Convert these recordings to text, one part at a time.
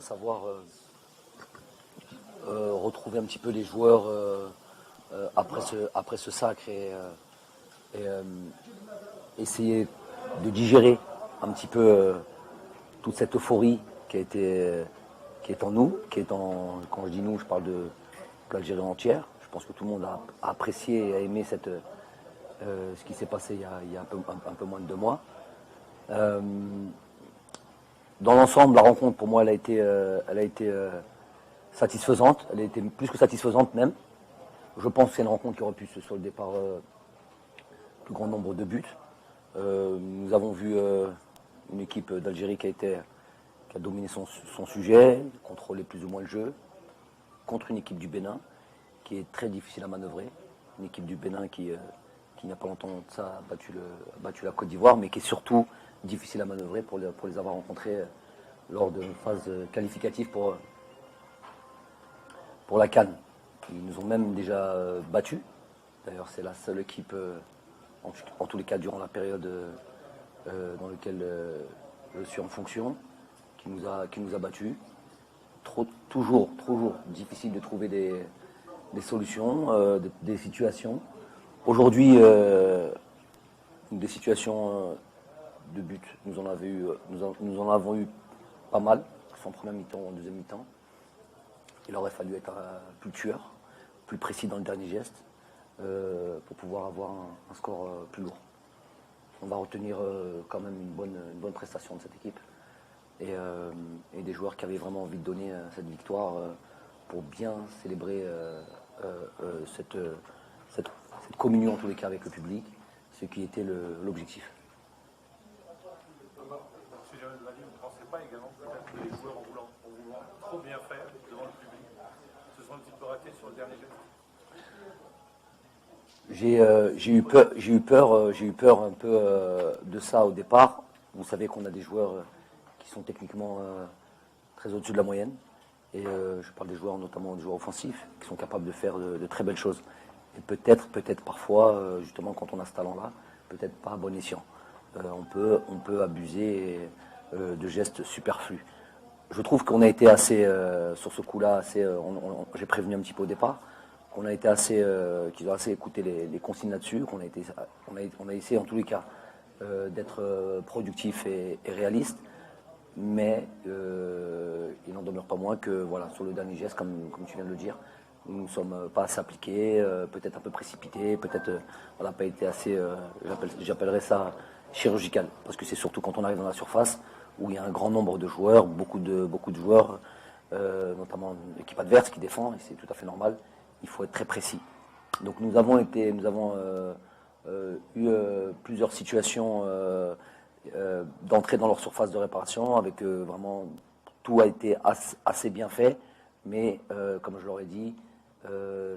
savoir retrouver un petit peu les joueurs après ce sacre et essayer de digérer un petit peu toute cette euphorie qui est en nous, quand je dis nous, je parle de l'Algérie entière. Je pense que tout le monde a apprécié et a aimé ce qui s'est passé il y a un peu moins de 2 mois. Dans l'ensemble, la rencontre, pour moi, elle a été satisfaisante. Elle a été plus que satisfaisante même. Je pense que c'est une rencontre qui aurait pu se solder par plus grand nombre de buts. Nous avons vu une équipe d'Algérie qui a dominé son sujet, contrôlé plus ou moins le jeu, contre une équipe du Bénin qui est très difficile à manœuvrer. Une équipe du Bénin qui il n'y a pas longtemps de ça, a battu la Côte d'Ivoire, mais qui est surtout difficile à manœuvrer pour les avoir rencontrés lors de phase qualificative pour la CAN. Ils nous ont même déjà battus. D'ailleurs, c'est la seule équipe, en tous les cas durant la période dans laquelle je suis en fonction, qui nous a battus. Toujours difficile de trouver des solutions, des situations. Aujourd'hui, des situations de but, nous en avons eu pas mal, que ce soit en première mi-temps ou en deuxième mi-temps. Il aurait fallu être plus tueur, plus précis dans le dernier geste, pour pouvoir avoir un score plus lourd. On va retenir quand même une bonne prestation de cette équipe et des joueurs qui avaient vraiment envie de donner cette victoire pour bien célébrer cette communion en tous les cas avec le public, ce qui était l'objectif. Si jamais de la vie, vous ne pensez pas également que les joueurs en voulant trop bien faire devant le public se sont un petit peu ratés sur le dernier geste? J'ai eu peur un peu de ça au départ. Vous savez qu'on a des joueurs qui sont techniquement très au-dessus de la moyenne. Et je parle des joueurs, notamment des joueurs offensifs, qui sont capables de faire de très belles choses. Et peut-être parfois, justement, quand on a ce talent-là, peut-être pas à bon escient. On peut abuser de gestes superflus. Je trouve qu'on a été assez, sur ce coup-là, j'ai prévenu un petit peu au départ, qu'on a été qu'ils ont assez écouté les consignes là-dessus, on a essayé en tous les cas d'être productif et réaliste, mais il n'en demeure pas moins que voilà, sur le dernier geste, comme tu viens de le dire, nous ne sommes pas assez appliqués, peut-être un peu précipités, peut-être on n'a pas été assez, j'appellerais ça chirurgical, parce que c'est surtout quand on arrive dans la surface où il y a un grand nombre de joueurs, beaucoup de joueurs, notamment l'équipe adverse qui défend, et c'est tout à fait normal, il faut être très précis. Donc nous avons eu plusieurs situations d'entrer dans leur surface de réparation, avec vraiment tout a été assez bien fait, mais comme je l'aurais dit,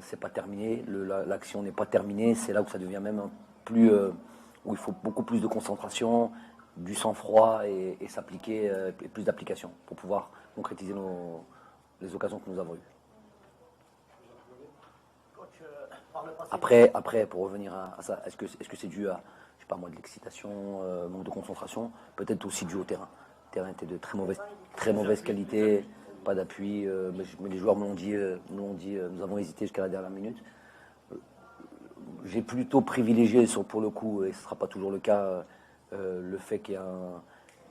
c'est pas terminé, l'action n'est pas terminée, c'est là où ça devient même plus, où il faut beaucoup plus de concentration, du sang-froid et s'appliquer, plus d'application pour pouvoir concrétiser les occasions que nous avons eues. Après, pour revenir à ça, est-ce que c'est dû à, je sais pas moi, de l'excitation, manque de concentration, peut-être aussi dû au terrain. Le terrain était de très mauvaise qualité, pas d'appui, mais les joueurs me l'ont dit, nous avons hésité jusqu'à la dernière minute. J'ai plutôt privilégié, pour le coup, et ce ne sera pas toujours le cas, le fait qu'il y ait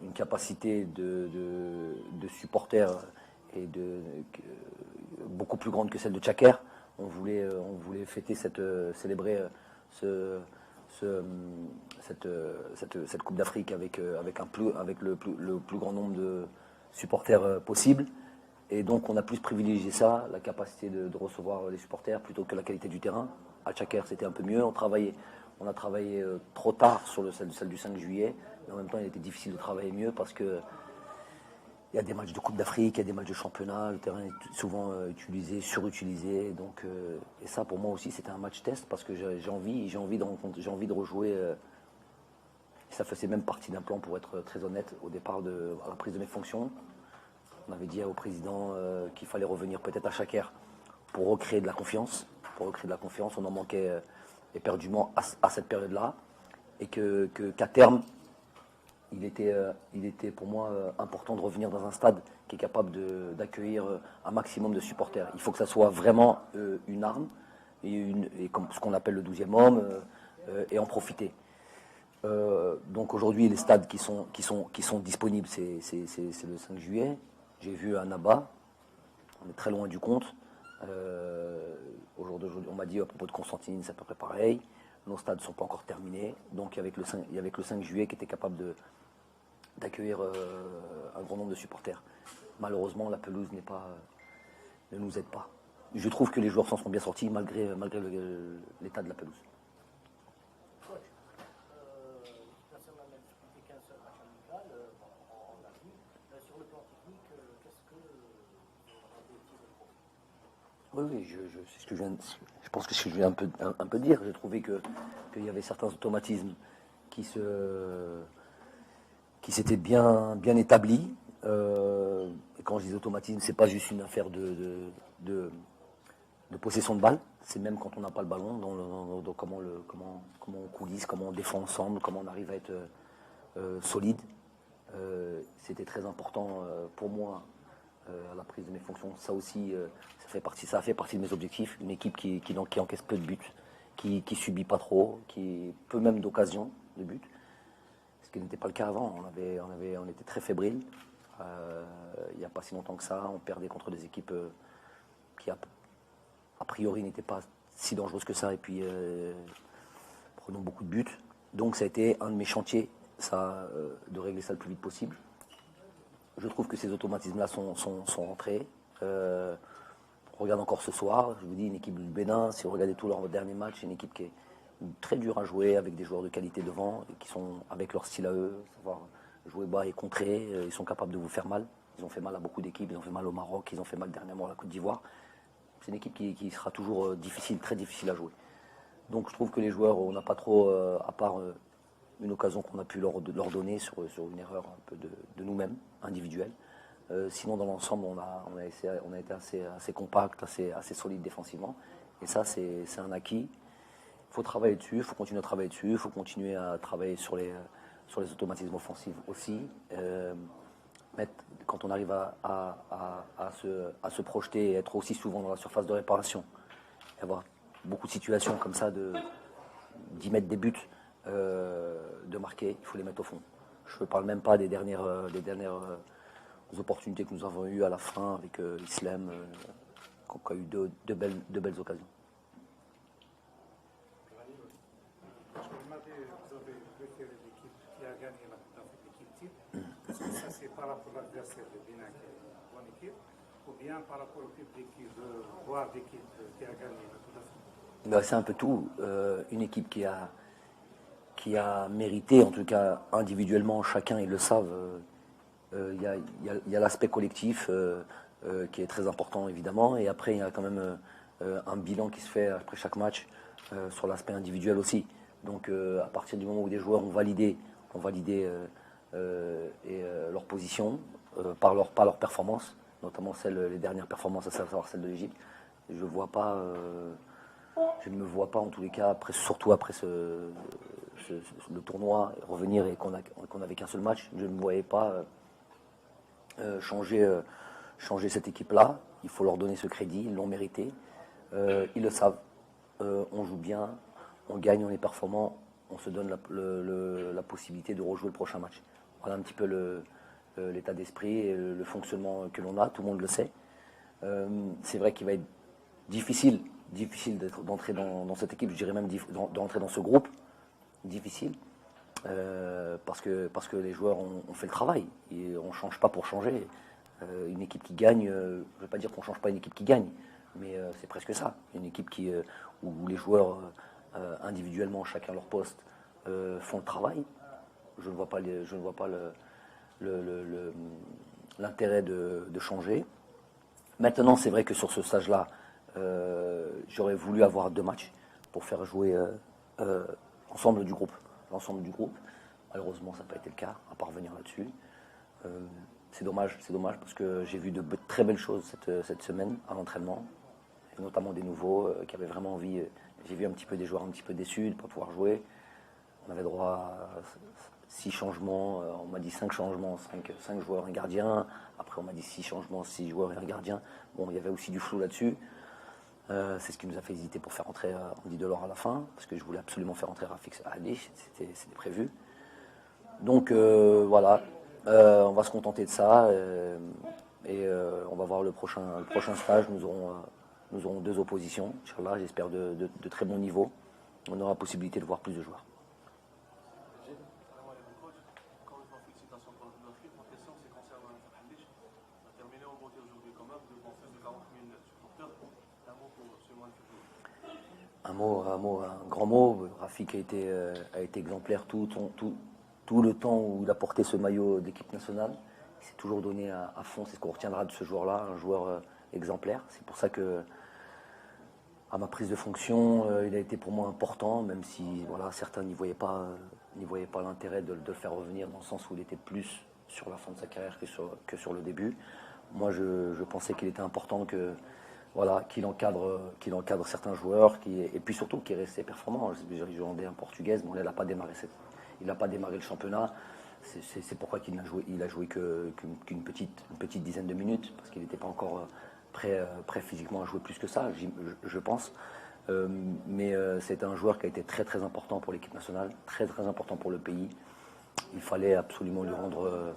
une capacité de supporters et beaucoup plus grande que celle de Tchaker. On voulait fêter célébrer cette Coupe d'Afrique avec le plus grand nombre de supporters possible. Et donc on a plus privilégié ça, la capacité de recevoir les supporters plutôt que la qualité du terrain. À Tchaker c'était un peu mieux, on a travaillé trop tard sur celle du 5 juillet, mais en même temps il était difficile de travailler mieux parce que il y a des matchs de Coupe d'Afrique, il y a des matchs de championnat, le terrain est souvent surutilisé. Donc, et ça, pour moi aussi, c'était un match test parce que j'ai envie de rejouer. Ça faisait même partie d'un plan, pour être très honnête, au départ, à la prise de mes fonctions. On avait dit au président qu'il fallait revenir peut-être à Tchaker pour recréer de la confiance. On en manquait éperdument à cette période-là. Et qu'à terme, il était pour moi important de revenir dans un stade qui est capable d'accueillir un maximum de supporters. Il faut que ça soit vraiment une arme et comme ce qu'on appelle le 12e homme et en profiter. Donc aujourd'hui, les stades qui sont disponibles, c'est le 5 juillet. J'ai vu un Naba, on est très loin du compte. Au jour d'aujourd'hui, on m'a dit à propos de Constantine, c'est à peu près pareil. Nos stades ne sont pas encore terminés. Donc il y avait que le 5 juillet qui était capable d'accueillir un grand nombre de supporters. Malheureusement, la pelouse ne nous aide pas. Je trouve que les joueurs s'en sont bien sortis malgré l'état de la pelouse. Concernant la difficulté qu'un seul match amical, on l'a vu. Sur le plan technique, qu'est-ce que vous avez tiré de profit? Oui, c'est ce que je pense que c'est ce que je viens un peu dire. J'ai trouvé qu'il y avait certains automatismes qui s'étaient bien établis. Et quand je dis automatisme, c'est pas juste une affaire de possession de balle. C'est même quand on n'a pas le ballon, dans comment on coulisse, comment on défend ensemble, comment on arrive à être solide. C'était très important pour moi à la prise de mes fonctions. Ça aussi, ça a fait partie de mes objectifs. Une équipe qui encaisse peu de buts, qui subit pas trop, qui peu même d'occasions de buts. Ce qui n'était pas le cas avant. On était très fébrile. Il n'y a pas si longtemps que ça, on perdait contre des équipes qui a priori n'étaient pas si dangereuses que ça et puis prenons beaucoup de buts. Donc ça a été un de mes chantiers, de régler ça le plus vite possible. Je trouve que ces automatismes-là sont rentrés. On regarde encore ce soir, je vous dis, une équipe du Bénin, si vous regardez tous leurs derniers matchs, c'est une équipe qui est très dure à jouer, avec des joueurs de qualité devant, et qui sont avec leur style à eux, savoir jouer bas et contrer, ils sont capables de vous faire mal. Ils ont fait mal à beaucoup d'équipes, ils ont fait mal au Maroc, ils ont fait mal dernièrement à la Côte d'Ivoire. C'est une équipe qui sera toujours très difficile à jouer. Donc je trouve que les joueurs, on n'a pas trop, à part une occasion qu'on a pu leur donner sur une erreur un peu de nous-mêmes, individuelle. Sinon, dans l'ensemble, on a été assez compact, assez solide défensivement. Et ça, c'est un acquis. Il faut travailler dessus, il faut continuer à travailler dessus, il faut continuer à travailler sur les automatismes offensifs aussi. Quand on arrive à se projeter et être aussi souvent dans la surface de réparation, et avoir beaucoup de situations comme ça d'y mettre des buts, de marquer, il faut les mettre au fond. Je ne parle même pas des dernières opportunités que nous avons eues à la fin avec Islam, qui a eu de belles occasions. Vous avez préféré l'équipe qui a gagné dans cette équipe type. Est-ce que ça c'est par rapport à l'adversaire de Bénin qui est une bonne équipe ou bien par rapport au public qui veut voir l'équipe qui a gagné la Coupe d'Afrique? C'est un peu tout. Une équipe qui a mérité, en tout cas individuellement, chacun ils le savent. Il y a l'aspect collectif qui est très important évidemment, et après il y a quand même un bilan qui se fait après chaque match sur l'aspect individuel aussi. Donc à partir du moment où des joueurs ont validé leur position par leur performance, notamment les dernières performances, à savoir celle de l'Égypte, je ne me vois pas en tous les cas, surtout après le tournoi, revenir et qu'on n'avait qu'un seul match, je ne me voyais pas changer cette équipe-là. Il faut leur donner ce crédit, ils l'ont mérité, ils le savent, on joue bien, on gagne, on est performant, on se donne la possibilité de rejouer le prochain match. Voilà un petit peu l'état d'esprit et le fonctionnement que l'on a, tout le monde le sait. C'est vrai qu'il va être difficile d'entrer dans cette équipe, je dirais même d'entrer dans ce groupe, difficile, parce que les joueurs ont fait le travail, et on ne change pas pour changer. Une équipe qui gagne, je ne veux pas dire qu'on ne change pas une équipe qui gagne, mais c'est presque ça, une équipe où les joueurs individuellement, chacun à leur poste, font le travail. Je ne vois pas l'intérêt de changer. Maintenant, c'est vrai que sur ce stage-là, j'aurais voulu avoir 2 matchs pour faire jouer l'ensemble du groupe. Malheureusement, ça n'a pas été le cas, à part revenir là-dessus. C'est dommage parce que j'ai vu de très belles choses cette semaine à l'entraînement, et notamment des nouveaux qui avaient vraiment envie. J'ai vu un petit peu des joueurs un petit peu déçus de ne pas pouvoir jouer. On avait droit 6 changements, on m'a dit 5 changements, 5 joueurs, un gardien. Après, on m'a dit 6 changements, 6 joueurs et un gardien. Bon, il y avait aussi du flou là-dessus. C'est ce qui nous a fait hésiter pour faire entrer Andy Delors à la fin, parce que je voulais absolument faire entrer Rafik Ali, c'était prévu. Donc voilà, on va se contenter de ça et on va voir le prochain stage. Nous aurons 2 oppositions, Inch'Allah, j'espère de très bon niveau. On aura la possibilité de voir plus de joueurs. Encore une fois, félicitations pour la Coupe d'Afrique. Ma question, c'est concernant le Hadich. On a terminé en beauté aujourd'hui quand même, devant plus de 40 000 supporters. Un mot pour ce mois de février. Un grand mot. Rafik a été exemplaire tout le temps où il a porté ce maillot d'équipe nationale. Il s'est toujours donné à fond. C'est ce qu'on retiendra de ce joueur-là, un joueur exemplaire. C'est pour ça que, à ma prise de fonction, il a été pour moi important, même si voilà, certains n'y voyaient pas l'intérêt de le faire revenir, dans le sens où il était plus sur la fin de sa carrière que sur le début. Moi, je pensais qu'il était important qu'il encadre certains joueurs, et puis surtout qu'il est resté performant. Il jouait en portugaise, mais il n'a pas démarré le championnat. C'est pourquoi il a joué qu'une petite dizaine de minutes, parce qu'il n'était pas encore prêt physiquement à jouer plus que ça, je pense. Mais c'est un joueur qui a été très très important pour l'équipe nationale, très très important pour le pays. Il fallait absolument lui rendre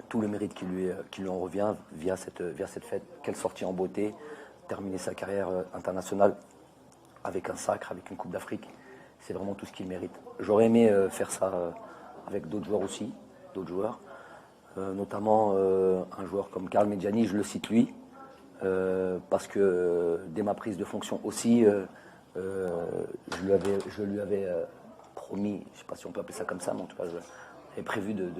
tout le mérite qui lui en revient via cette fête. Quelle sortie en beauté, terminer sa carrière internationale avec un sacre, avec une Coupe d'Afrique. C'est vraiment tout ce qu'il mérite. J'aurais aimé faire ça avec d'autres joueurs aussi, notamment un joueur comme Karl Medjani, je le cite lui, parce que dès ma prise de fonction aussi, je lui avais promis, je ne sais pas si on peut appeler ça comme ça, mais en tout cas, j'avais prévu de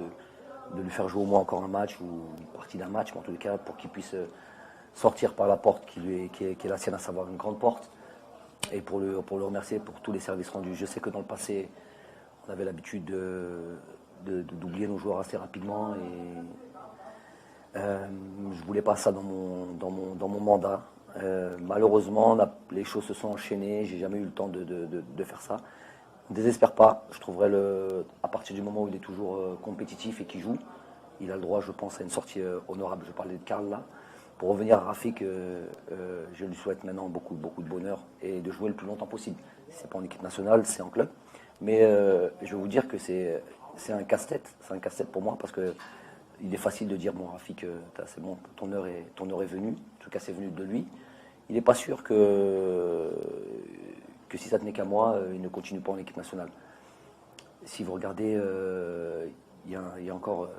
lui faire jouer au moins encore un match ou une partie d'un match, mais en tout cas pour qu'il puisse sortir par la porte qui est la sienne, à savoir une grande porte, et pour le remercier pour tous les services rendus. Je sais que dans le passé, on avait l'habitude d'oublier nos joueurs assez rapidement, et je voulais pas ça dans mon mandat. Malheureusement, les choses se sont enchaînées, j'ai jamais eu le temps de faire ça. On ne désespère pas, je trouverai à partir du moment où il est toujours compétitif et qu'il joue, il a le droit, je pense, à une sortie honorable. Je parlais de Karl là. Pour revenir à Rafik, je lui souhaite maintenant beaucoup de bonheur et de jouer le plus longtemps possible. C'est pas en équipe nationale, c'est en club. Mais je vais vous dire que c'est un casse-tête. C'est un casse-tête pour moi parce que il est facile de dire bon Rafik, c'est bon, ton heure est venue. En tout cas, c'est venu de lui. Il n'est pas sûr que si ça tenait qu'à moi, il ne continue pas en équipe nationale. Si vous regardez, il y a encore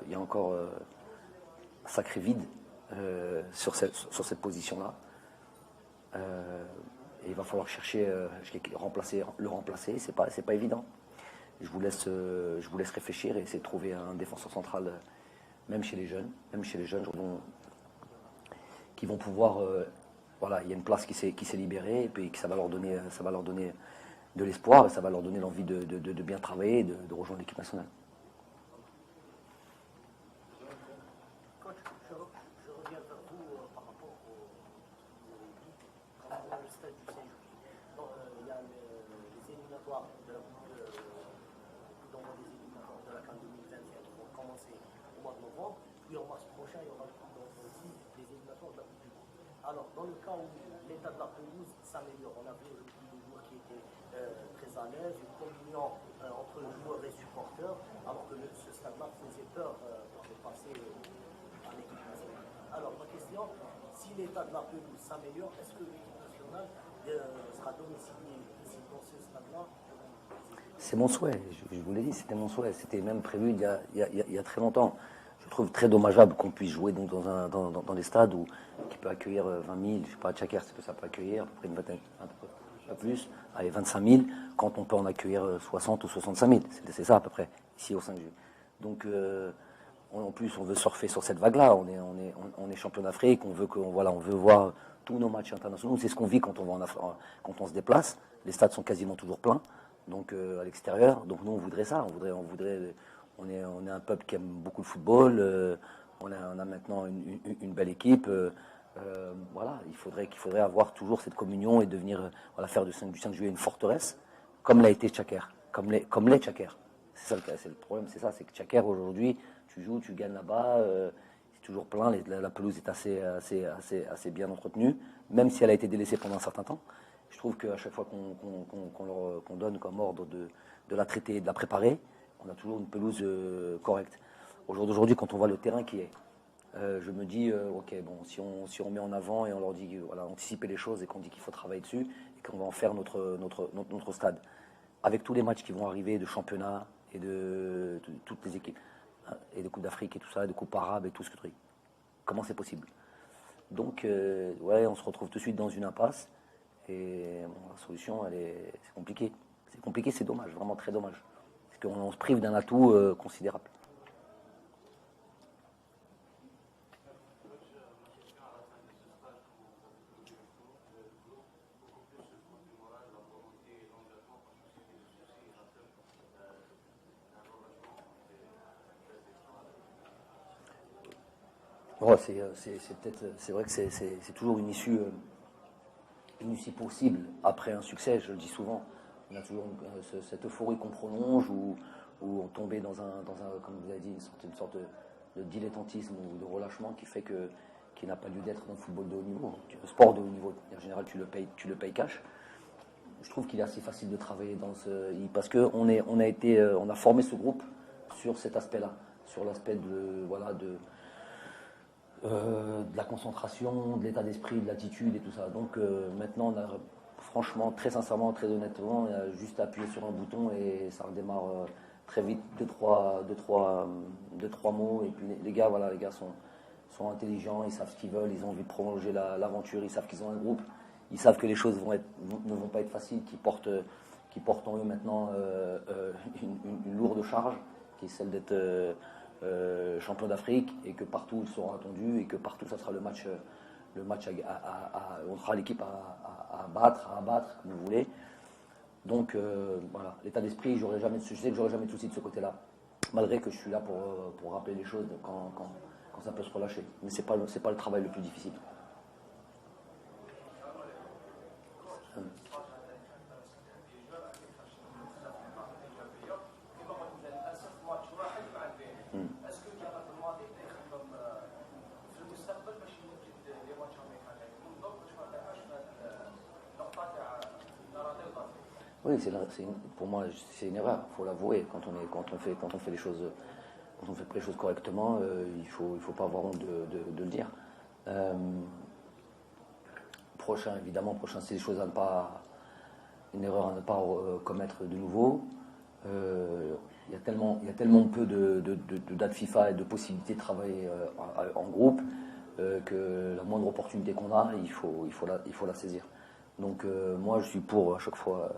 un sacré vide sur cette position-là. Et il va falloir chercher le remplacer. C'est pas évident. Je vous laisse réfléchir et essayer de trouver un défenseur central, même chez les jeunes qui vont pouvoir. Voilà, il y a une place qui s'est libérée et puis que ça va leur donner de l'espoir et ça va leur donner l'envie de bien travailler et de rejoindre l'équipe nationale. Coach, je reviens vers vous par rapport au stade du Saint-Louis. Il y a les éliminatoires de la Coupe d'envoi des éliminatoires de la CAN 2021 qui vont commencer au mois de novembre. Puis en mars prochain, il y aura le coup d'envoi aussi des éliminatoires de la Coupe du Monde. Alors, dans le cas où l'état de la pelouse s'améliore, on a vu des joueurs qui étaient très à l'aise, une communion entre joueurs et supporters, alors que ce stade-là faisait peur pour le passé à l'équipe nationale. Alors, ma question, si l'état de la pelouse s'améliore, est-ce que l'équipe nationale sera domiciliée ici dans ce stade-là? C'est mon souhait, je vous l'ai dit, c'était mon souhait. C'était même prévu il y a très longtemps. Je trouve très dommageable qu'on puisse jouer donc dans des stades qui peut accueillir 20 000, je ne sais pas, à Tchaker, c'est que ça peut accueillir à peu près une vingtaine, un peu plus, allez, 25 000, quand on peut en accueillir 60 ou 65 000. C'est ça à peu près, ici au 5 juillet. Donc, en plus, on veut surfer sur cette vague-là. On est champion d'Afrique, on veut voir tous nos matchs internationaux. C'est ce qu'on vit quand quand on se déplace. Les stades sont quasiment toujours pleins, donc à l'extérieur. Donc nous, on voudrait ça. On est un peuple qui aime beaucoup le football. On a maintenant une belle équipe. Voilà, il faudrait avoir toujours cette communion et faire du 5 juillet une forteresse, comme l'a été Tchaker, comme l'est Tchaker. C'est ça c'est le problème, c'est ça, c'est que Tchaker aujourd'hui, tu joues, tu gagnes là-bas, c'est toujours plein, la pelouse est assez bien entretenue, même si elle a été délaissée pendant un certain temps. Je trouve qu'à chaque fois qu'on donne comme ordre de la traiter et de la préparer, on a toujours une pelouse correcte. Au jour d'aujourd'hui, quand on voit le terrain qui est, je me dis, ok, bon, si on met en avant et on leur dit, voilà, anticiper les choses et qu'on dit qu'il faut travailler dessus et qu'on va en faire notre stade. Avec tous les matchs qui vont arriver de championnat et de toutes les équipes, hein, et de Coupe d'Afrique et tout ça, de Coupe arabe et tout ce que tu dis. Comment c'est possible? Donc, ouais, on se retrouve tout de suite dans une impasse. Et bon, la solution, c'est compliqué. C'est compliqué, c'est dommage, vraiment très dommage. Parce qu'on se prive d'un atout considérable. Oh, c'est vrai que c'est toujours une issue possible après un succès, je le dis souvent. On a toujours cette euphorie qu'on prolonge ou on tombait dans un, comme vous avez dit, une sorte de dilettantisme ou de relâchement qui n'a pas lieu d'être dans le football de haut niveau. Le sport de haut niveau, en général, tu le payes cash. Je trouve qu'il est assez facile de travailler parce qu'on on a formé ce groupe sur cet aspect-là, sur l'aspect de la concentration, de l'état d'esprit, de l'attitude et tout ça. Donc maintenant, franchement, très sincèrement, très honnêtement, il y a juste à appuyer sur un bouton et ça redémarre très vite, deux, trois mots. Et puis les gars sont intelligents, ils savent ce qu'ils veulent, ils ont envie de prolonger l'aventure, ils savent qu'ils ont un groupe, ils savent que les choses ne vont pas être faciles, qu'ils portent en eux maintenant une lourde charge, qui est celle d'être champion d'Afrique, et que partout ils seront attendus et que partout ça sera le match on sera l'équipe à abattre comme vous voulez. Donc voilà, l'état d'esprit, je sais que j'aurai jamais de soucis de ce côté-là, malgré que je suis là pour rappeler les choses quand ça peut se relâcher. Mais c'est pas le travail le plus difficile. Oui, pour moi, c'est une erreur, il faut l'avouer. Quand on fait les choses correctement, il faut pas avoir honte de le dire. Évidemment, c'est des choses une erreur à ne pas commettre de nouveau. Il y a tellement peu de dates FIFA et de possibilités de travailler en groupe que la moindre opportunité qu'on a, il faut la saisir. Donc moi, je suis pour à chaque fois.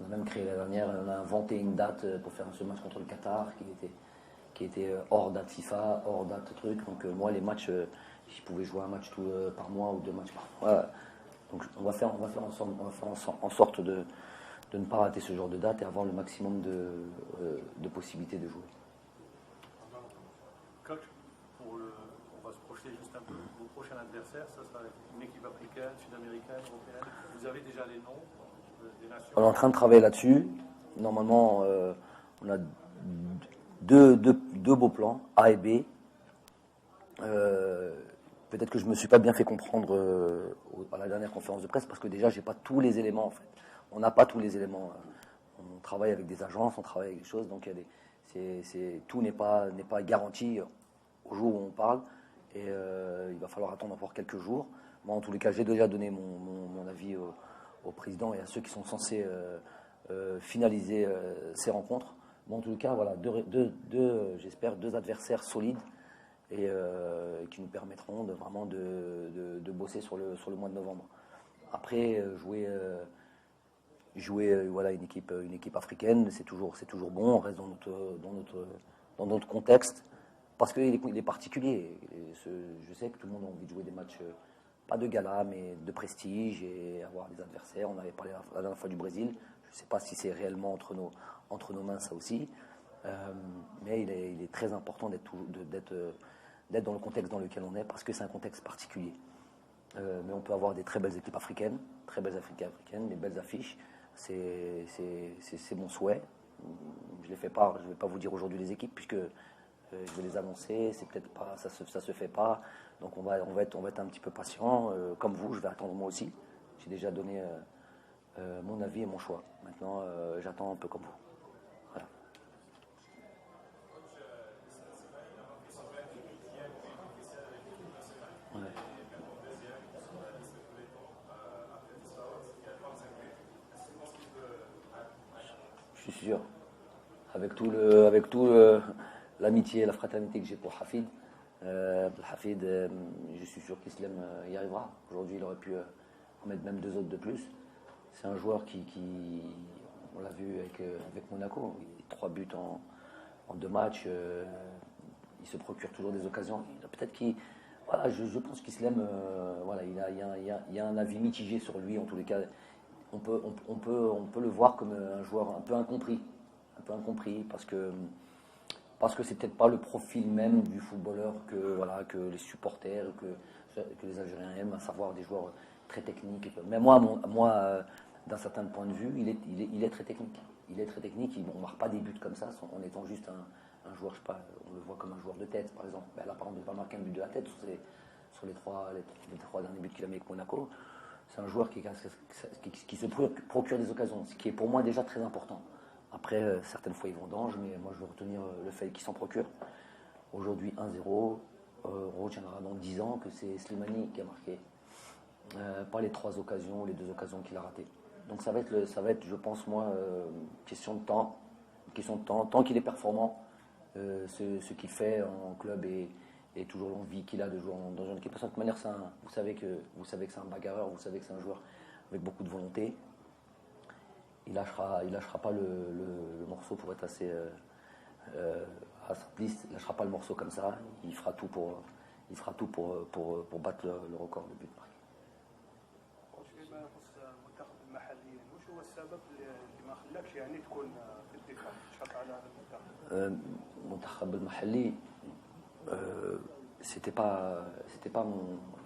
On a même créé la dernière, on a inventé une date pour faire ce match contre le Qatar qui était hors date FIFA, hors date truc. Donc moi, les matchs, je pouvais jouer un match par mois ou deux matchs par mois. Donc on va faire en sorte de ne pas rater ce genre de date et avoir le maximum de possibilités de jouer. Coach, on va se projeter juste un peu. Vos prochains adversaires, ça sera une équipe africaine, sud-américaine, européenne. Vous avez déjà les noms des nations? On est en train de travailler là-dessus. Normalement, on a deux beaux plans, A et B. Peut-être que je ne me suis pas bien fait comprendre à la dernière conférence de presse, parce que déjà, j'ai pas tous les éléments en fait. On n'a pas tous les éléments. On travaille avec des agences, on travaille avec des choses, donc tout n'est pas garanti au jour où on parle, et il va falloir attendre encore quelques jours. Moi, en tous les cas, j'ai déjà donné mon avis au président et à ceux qui sont censés finaliser ces rencontres. Bon, en tous les cas, voilà, j'espère deux adversaires solides et qui nous permettront vraiment de bosser sur le mois de novembre. Après, jouer voilà, une équipe africaine, c'est toujours bon, on reste dans notre contexte, parce qu'il est particulier. Je sais que tout le monde a envie de jouer des matchs, pas de gala, mais de prestige, et avoir des adversaires. On avait parlé la dernière fois du Brésil, je ne sais pas si c'est réellement entre nos mains, ça aussi. Mais il est très important d'être dans le contexte dans lequel on est, parce que c'est un contexte particulier. Mais on peut avoir des très belles équipes africaines, des belles affiches. C'est mon souhait. Je les fais pas. Je vais pas vous dire aujourd'hui les équipes puisque je vais les annoncer. C'est peut-être pas, ça se fait pas. Donc on va être un petit peu patient. Comme vous, je vais attendre moi aussi. J'ai déjà donné mon avis et mon choix. Maintenant, j'attends un peu comme vous. Voilà. Ouais. Je suis sûr. Avec tout l'amitié et la fraternité que j'ai pour Hafid, Hafid, je suis sûr qu'Islam y arrivera. Aujourd'hui, il aurait pu en mettre même 2 autres de plus. C'est un joueur qui on l'a vu avec Monaco, 3 buts en 2 matchs. Il se procure toujours des occasions. Peut-être qu'il, voilà, je pense qu'Islam, voilà, il y a un avis mitigé sur lui en tous les cas. On peut le voir comme un joueur un peu incompris parce que c'est peut-être pas le profil même du footballeur que les supporters, que les Algériens aiment, à savoir des joueurs très techniques. Mais moi, d'un certain point de vue, il est très technique. Il est très technique. On ne marque pas des buts comme ça en étant juste un joueur, je sais pas, on le voit comme un joueur de tête, par exemple. Ben là, par exemple, il n'a pas marqué un but de la tête sur les trois derniers buts qu'il a mis avec Monaco. C'est un joueur qui se procure des occasions, ce qui est pour moi déjà très important. Après, certaines fois, ils vendange, mais moi, je veux retenir le fait qu'il s'en procure. Aujourd'hui, 1-0. On retiendra dans 10 ans que c'est Slimani qui a marqué. Pas les 2 occasions qu'il a ratées. Donc ça va être, je pense, moi, question de temps. Tant qu'il est performant, ce qu'il fait en club et toujours l'envie qu'il a de jouer dans une équipe. De toute manière, vous savez que c'est un bagarreur, vous savez que c'est un joueur avec beaucoup de volonté. Il lâchera pas le morceau pour être assez à sa piste. Il lâchera pas le morceau comme ça. Il fera tout pour battre le record de but. فيما يخص المنتخب المحلي وش هو السبب اللي ما خلاكش يعني تكون في الدفاع تشرط على هذا المنتخب؟ المنتخب المحلي il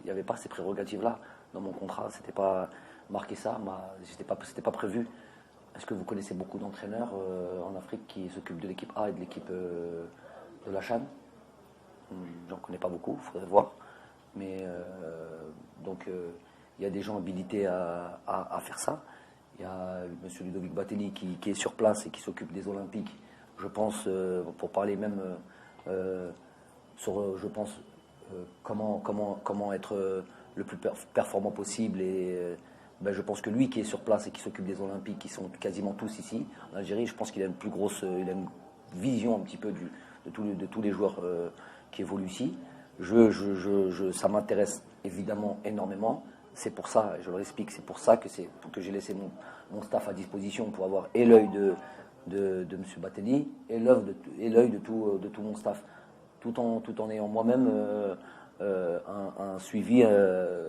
n'y avait pas ces prérogatives là dans mon contrat, c'était pas marqué ça, c'était pas prévu. Est-ce que vous connaissez beaucoup d'entraîneurs en Afrique qui s'occupent de l'équipe A et de l'équipe de la CHAN? J'en connais pas beaucoup, il faudrait voir. Mais donc il y a des gens habilités à faire ça. Il y a M. Ludovic Batelli qui est sur place et qui s'occupe des Olympiques. Je pense, pour parler même sur, je pense, comment être le plus performant possible. Et je pense que lui qui est sur place et qui s'occupe des Olympiques, qui sont quasiment tous ici en Algérie, je pense qu'il a une plus grosse, il a une vision un petit peu de tous les joueurs qui évoluent ici. Ça m'intéresse évidemment énormément. C'est pour ça, je le explique, c'est pour ça que j'ai laissé mon staff à disposition pour avoir et l'œil de M. Batelli et l'œil de tout mon staff, tout en ayant moi-même un suivi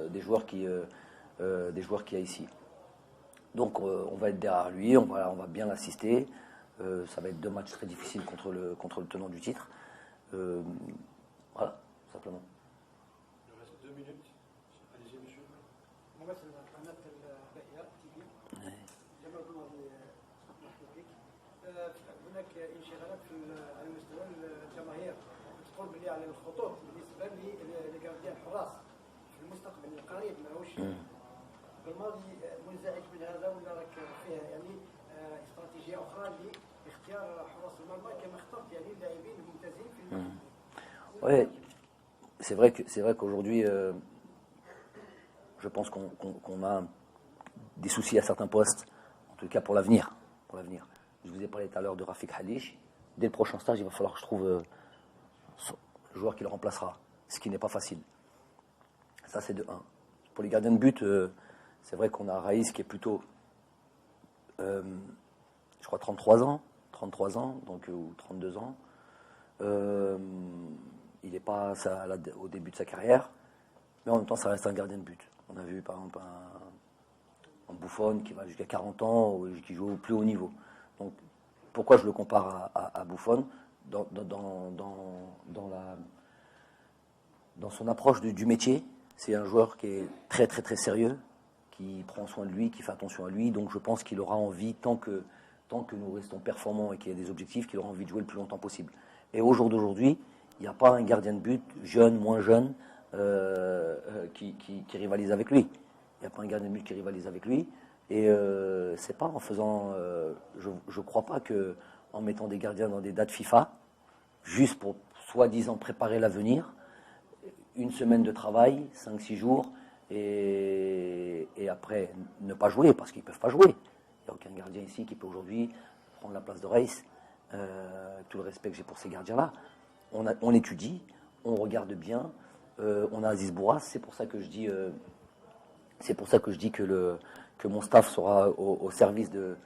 des joueurs qu'il y a ici. Donc on va être derrière lui, on va bien l'assister. Ça va être 2 matchs très difficiles contre le tenant du titre. Voilà, simplement. Il reste 2 minutes. Allez-y, monsieur. ممثل قناة الرؤيا تي في جمال الماضي محبوبك هناك انشغالات على مستوى الجماهير تقول بلي على الخطوط بالنسبه لجارديان الحراس في المستقبل القريب ماهوش بالماضي منزعج من هذا ولا راك فيه يعني استراتيجيه اخرى لاختيار حراس المرمى كما اخترت يعني اللاعبين الممتازين في المرمى. Oui, c'est vrai qu'aujourd'hui, je pense qu'on a des soucis à certains postes, en tout cas pour l'avenir. Je vous ai parlé tout à l'heure de Rafik Halish. Dès le prochain stage, il va falloir que je trouve le joueur qui le remplacera, ce qui n'est pas facile. Ça, c'est de 1. Pour les gardiens de but, c'est vrai qu'on a Raïs qui est plutôt, je crois, 33 ans, donc, ou 32 ans. Il n'est pas au début de sa carrière, mais en même temps, ça reste un gardien de but. On a vu par exemple un Buffon qui va jusqu'à 40 ans, ou qui joue au plus haut niveau. Donc, pourquoi je le compare à Buffon dans son approche du métier, c'est un joueur qui est très très très sérieux, qui prend soin de lui, qui fait attention à lui. Donc, je pense qu'il aura envie, tant que tant que nous restons performants et qu'il y a des objectifs, qu'il aura envie de jouer le plus longtemps possible. Et au jour d'aujourd'hui, il n'y a pas un gardien de but, jeune, moins jeune, qui rivalise avec lui. Il n'y a pas un gardien de but qui rivalise avec lui. Et c'est pas en faisant... je crois pas que en mettant des gardiens dans des dates FIFA, juste pour soi-disant préparer l'avenir, une semaine de travail, 5-6 jours, et après ne pas jouer, parce qu'ils ne peuvent pas jouer. Il n'y a aucun gardien ici qui peut aujourd'hui prendre la place de Reis. Tout le respect que j'ai pour ces gardiens-là. On étudie, on regarde bien, on a Aziz Bourras, c'est pour ça que je dis, que mon staff sera au service de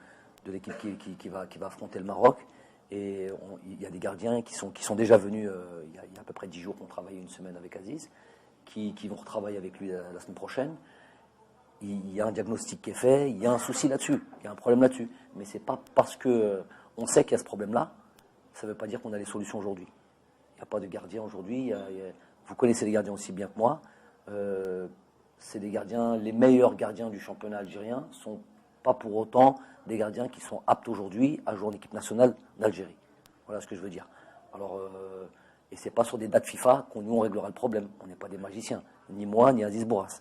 l'équipe qui va affronter le Maroc. Et il y a des gardiens qui sont déjà venus, il y a à peu près 10 jours qu'on travaille une semaine avec Aziz, qui vont retravailler avec lui la semaine prochaine. Il y a un diagnostic qui est fait, il y a un souci là-dessus, il y a un problème là-dessus. Mais c'est pas parce que on sait qu'il y a ce problème-là, ça ne veut pas dire qu'on a les solutions aujourd'hui. Il n'y a pas de gardien aujourd'hui. Vous connaissez les gardiens aussi bien que moi. C'est des gardiens, les meilleurs gardiens du championnat algérien sont pas pour autant des gardiens qui sont aptes aujourd'hui à jouer en équipe nationale d'Algérie. Voilà ce que je veux dire. Alors, et c'est pas sur des dates FIFA qu'on nous on réglera le problème. On n'est pas des magiciens, ni moi ni Aziz Bourras.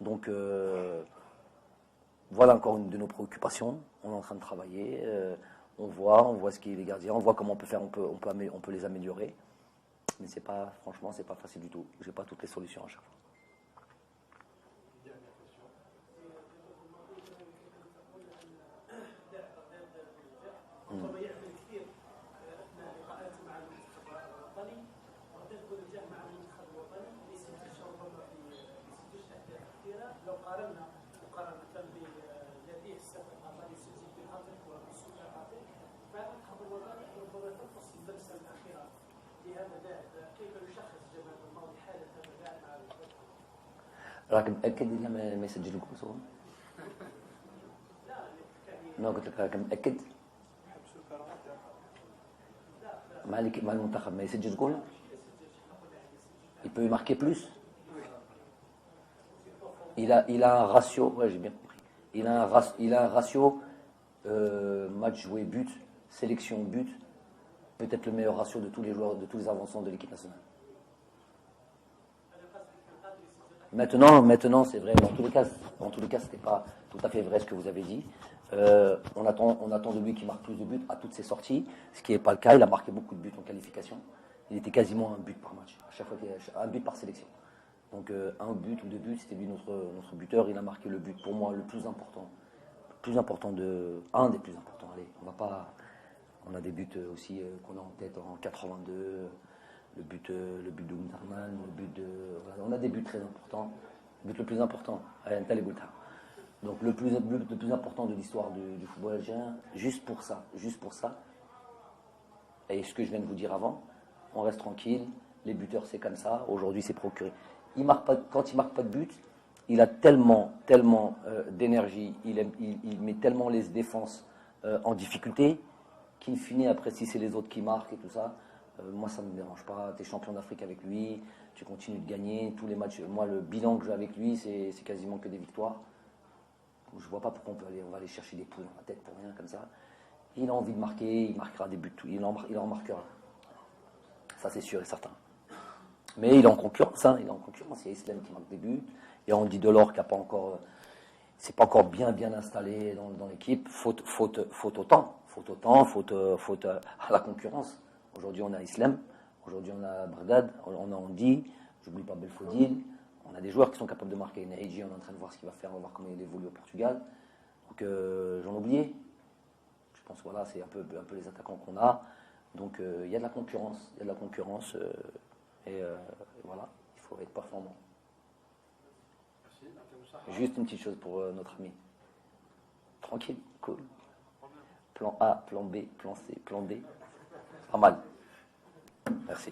Donc voilà encore une de nos préoccupations. On est en train de travailler. On voit ce qu'il y a les gardiens, on voit comment on peut faire, on peut les améliorer. Mais franchement, c'est pas facile du tout. J'ai pas toutes les solutions à chaque fois. راك متأكد إلا ما يسجل الجول صور؟ لا قلت لك راك متأكد؟ مع المنتخب ما يسجل جول؟ Il peut marquer plus? Il a un ratio, ouais j'ai bien compris. Il a un ratio match joué but, sélection but, peut-être le meilleur ratio de tous les joueurs, de tous les avancants de l'équipe nationale. Maintenant, c'est vrai. Dans tous les cas, c'était pas tout à fait vrai ce que vous avez dit. On attend de lui qu'il marque plus de buts à toutes ses sorties, ce qui n'est pas le cas. Il a marqué beaucoup de buts en qualification. Il était quasiment un but par match, à chaque fois un but par sélection. Donc un but ou deux buts, c'était lui notre buteur. Il a marqué le but pour moi le plus important, un des plus importants. Allez, on a des buts aussi qu'on a en tête en 82. Le but de Gunterman, on a des buts très importants. Le but le plus important, donc le plus important de l'histoire du football algérien, juste pour ça. Et ce que je viens de vous dire avant, on reste tranquille, les buteurs c'est comme ça, aujourd'hui c'est procuré. Quand il marque pas de but, il a tellement d'énergie, il met tellement les défenses en difficulté, qu'in fine après si c'est les autres qui marquent et tout ça, moi ça ne me dérange pas. Tu es champion d'Afrique avec lui, tu continues de gagner tous les matchs. Moi le bilan que j'ai avec lui c'est quasiment que des victoires. Donc, je vois pas pourquoi on va aller chercher des poules dans la tête pour rien comme ça. Il a envie de marquer, il marquera des buts, il en marquera. Ça c'est sûr et certain. Mais il est en concurrence, il y a Islam qui marque des buts, il y a Andy Delors qui n'a pas encore, c'est pas encore bien installé dans l'équipe. Faute au temps, faute à la concurrence. Aujourd'hui, on a Islam, aujourd'hui, on a Bardad, on a Andy, j'oublie pas Belfodil. On a des joueurs qui sont capables de marquer. Neji, on est en train de voir ce qu'il va faire, on va voir comment il évolue au Portugal. Donc, j'en oubliais. Je pense voilà, c'est un peu les attaquants qu'on a. Donc, il y a de la concurrence. Et voilà, il faut être performant. Juste une petite chose pour notre ami. Tranquille, cool. Plan A, plan B, plan C, plan D. Pas mal. Merci.